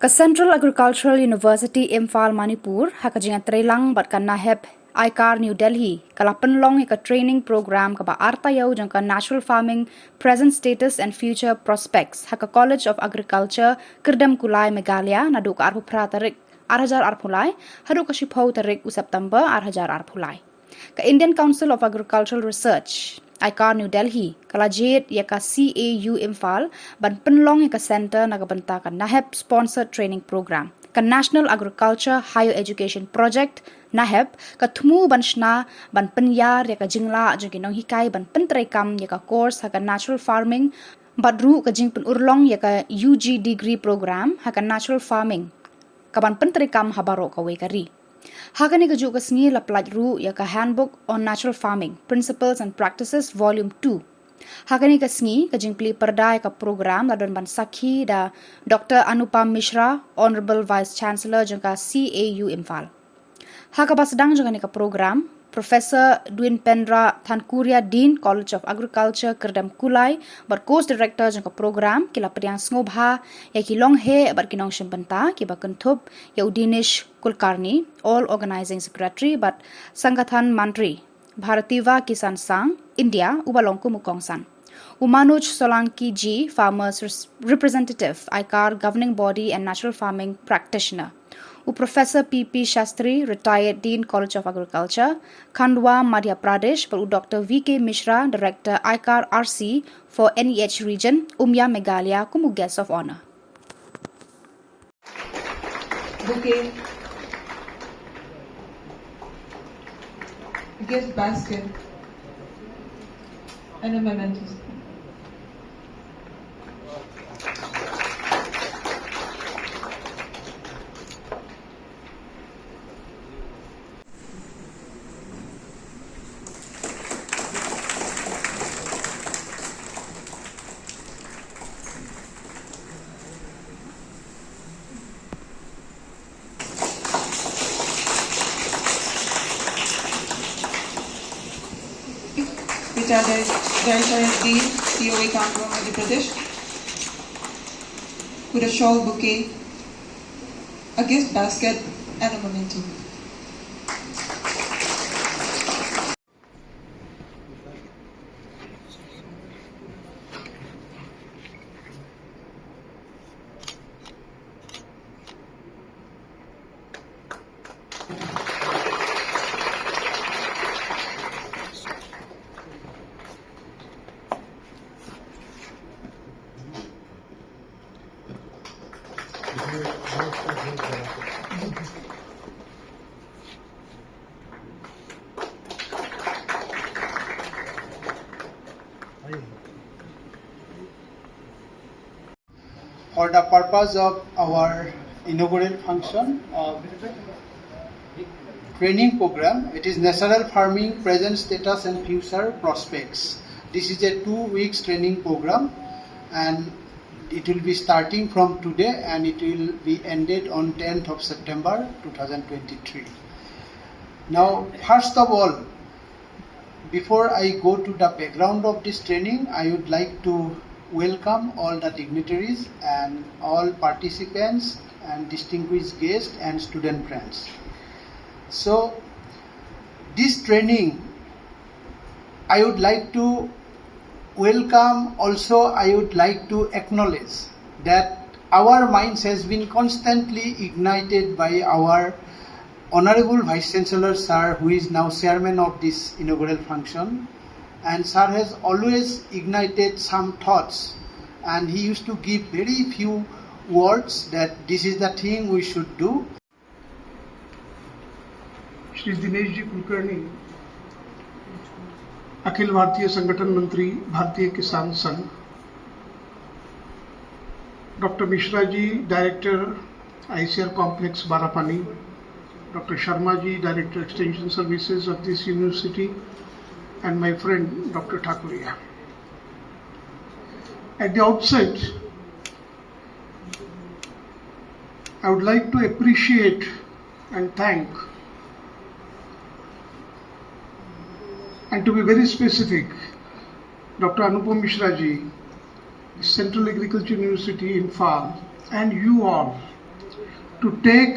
Ka Central Agricultural University Imphal Manipur hakajinga Pynlong bat ka nahep ICAR New Delhi kala Pynlong ka training program ka ba artayaw jang ka natural farming present status and future prospects haka College of Agriculture Kirdam Kulai Meghalaya nadu ka arpu pratarik arhajar arpulai hadu ka shipau tarik u September arhajar arpulai ka Indian Council of Agricultural Research ICAR New Delhi kala jade ya ka CAU Imphal ban Pynlong ka center nagabanta ka NAHEP sponsored training program ka National Agriculture Higher Education Project NAHEP ka thumu ban shna ban penyar ya ka jingla jong kinong hikai ban pentrekam ya ka course ha ka natural farming badru ka jing penurlong ya ka UG degree program ha ka natural farming ka ban pentrekam habaro ka wekari Hakani ka juga sngi la plajru ya ka Handbook on Natural Farming Principles and Practices Volume 2. Hakani ka sngi ka jingpli perdai ka program la don ban sakhi da Dr. Anupam Mishra, Honorable Vice Chancellor jang ka CAU Imphal. Haka basadang jang ka program Professor Duin Pendra Thankuria Dean College of Agriculture Kirdam Kulai bar course director jang ka program kila priang snobha ya Shillong he bar kinong shimpanta ki ba kuntup ya Udinish Kulkarni all organizing secretary but Sangathan Mantri Bharativa Kisan Sang India ubalongku mukongsan Umanuj Solanki G farmers representative ICAR governing body and natural farming practitioner Professor P.P. Shastri, retired Dean College of Agriculture, Khandwa, Madhya Pradesh, पर Dr. V.K. Mishra, Director ICAR RC for NEH region, Umya Meghalaya, kumu guest of honor. Bouquet, gift basket, and a memento. Which are the Director Dean, COA Khandwa, Madhya Pradesh, with a shawl bouquet, a gift basket, and a memento. For the purpose of our inaugural function of training program, it is Natural Farming Present Status and Future Prospects. This is a 2 weeks training program and it will be starting from today and it will be ended on 10th of September 2023. Now, first of all, before I go to the background of this training, I would like to welcome all the dignitaries and all participants and distinguished guests and student friends. So, this training, I would like to welcome, also I would like to acknowledge that our minds has been constantly ignited by our Honorable Vice Chancellor Sir, who is now Chairman of this inaugural function, and Sir has always ignited some thoughts and he used to give very few words that this is the thing we should do. Shri Dinesh ji Kulkarni Akhil Bharatiya संगठन मंत्री Bharatiya Kisan Sangh, doctor Mishra ji director ICR complex Barapani, Dr. Sharma ji Director Extension Services of this university, and my friend Dr. Thakuria. At the outset, I would like to appreciate and thank, and to be very specific, Dr. Anupam Mishra ji, Central Agriculture University in Imphal, and you all to take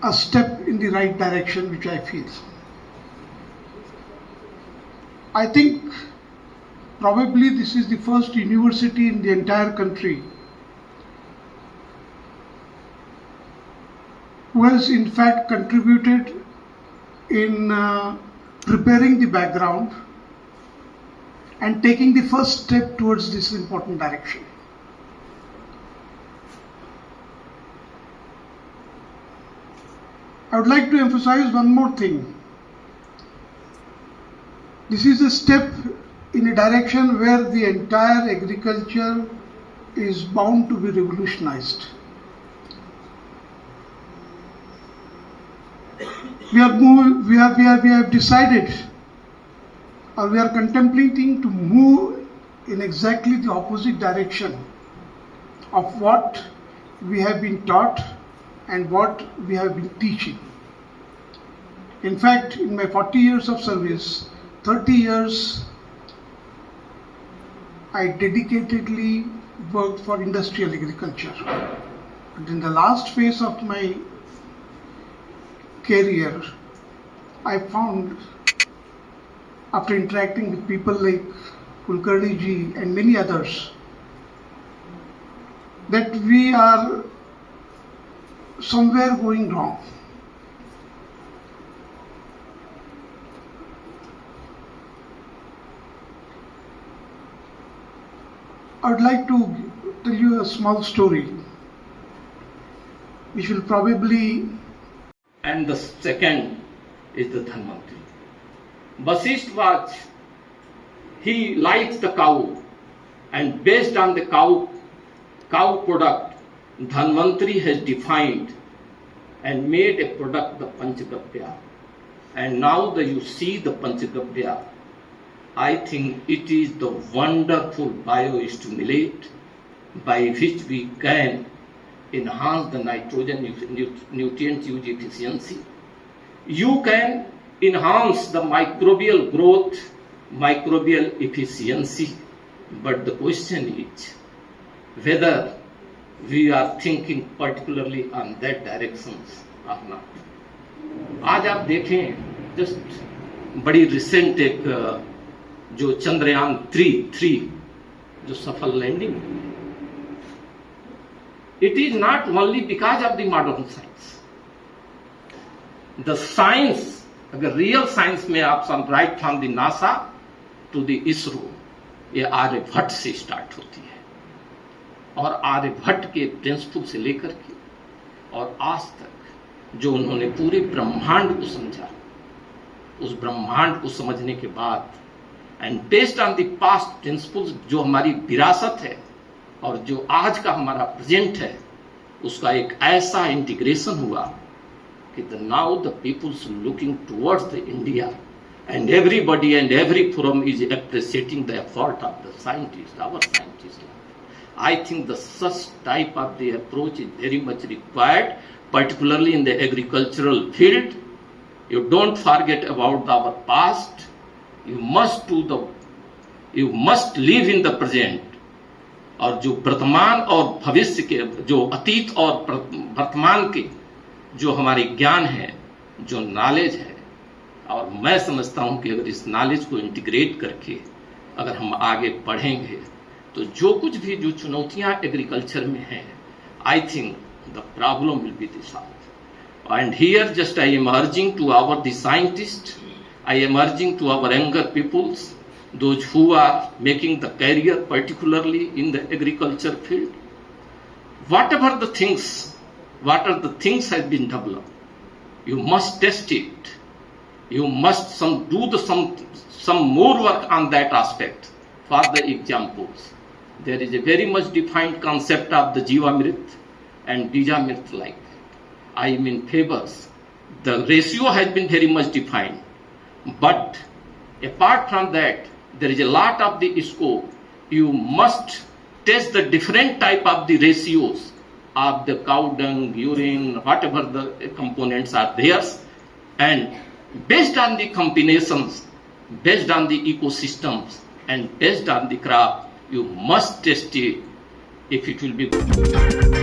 a step in the right direction, which I feel. I think probably this is the first university in the entire country who has in fact contributed in preparing the background and taking the first step towards this important direction. I would like to emphasize one more thing. This is a step in a direction where the entire agriculture is bound to be revolutionized. We have decided, or we are contemplating to move in exactly the opposite direction of what we have been taught and what we have been teaching. In fact, in my 40 years of service, 30 years I dedicatedly worked for industrial agriculture. But in the last phase of my career, I found, after interacting with people like Kulkarni ji and many others, that we are somewhere going wrong. I would like to tell you a small story which will probably. And the second is the Dhanvantri. Vasisht he likes the cow, and based on the cow product, Dhanvantri has defined and made a product, the Panchagavya. And now that you see the Panchagavya, I think it is the wonderful biostimulant by which we can enhance the nitrogen nutrient use efficiency. You can enhance the microbial growth, microbial efficiency. But the question is whether we are thinking particularly on that directions or not. आज आप देखें just बड़ी recent एक जो चंद्रयान 3 जो सफल landing, it is not only because of the modern science. The science, अगर real science में आप सब right from the NASA to the ISRO, ये आर्यभट्ट से स्टार्ट होती है, और आर्यभट्ट के प्रिंसिपल से लेकर के और आज तक जो उन्होंने पूरे ब्रह्मांड को समझा, उस ब्रह्मांड को समझने के बाद and based on the past principles, जो हमारी विरासत है और जो आज का हमारा प्रेजेंट है, उसका एक ऐसा इंटीग्रेशन हुआ कि now the peoples looking towards the India and everybody and every forum is appreciating the effort of the scientists, our scientists. I think the such type of the approach is very much required, particularly in the agricultural field. You don't forget about our past. You must live in the present. और जो वर्तमान और भविष्य के, जो अतीत और वर्तमान के जो हमारे ज्ञान है, जो नॉलेज है, और मैं समझता हूं कि अगर इस नॉलेज को इंटीग्रेट करके अगर हम आगे बढ़ेंगे तो जो कुछ भी जो चुनौतियां एग्रीकल्चर में हैं, I think the problem will be solved. And here just I am urging to our the scientist, I am urging to our younger peoples, those who are making the career particularly in the agriculture field, what are the things has been developed, you must test it. You must some more work on that aspect. For the examples, there is a very much defined concept of the Jivamrit and Bijamrit like. I mean favors. The ratio has been very much defined. But apart from that, there is a lot of the scope. You must test the different type of the ratios of the cow dung, urine, whatever the components are there, and based on the combinations, based on the ecosystems, and based on the crop, you must test it if it will be good.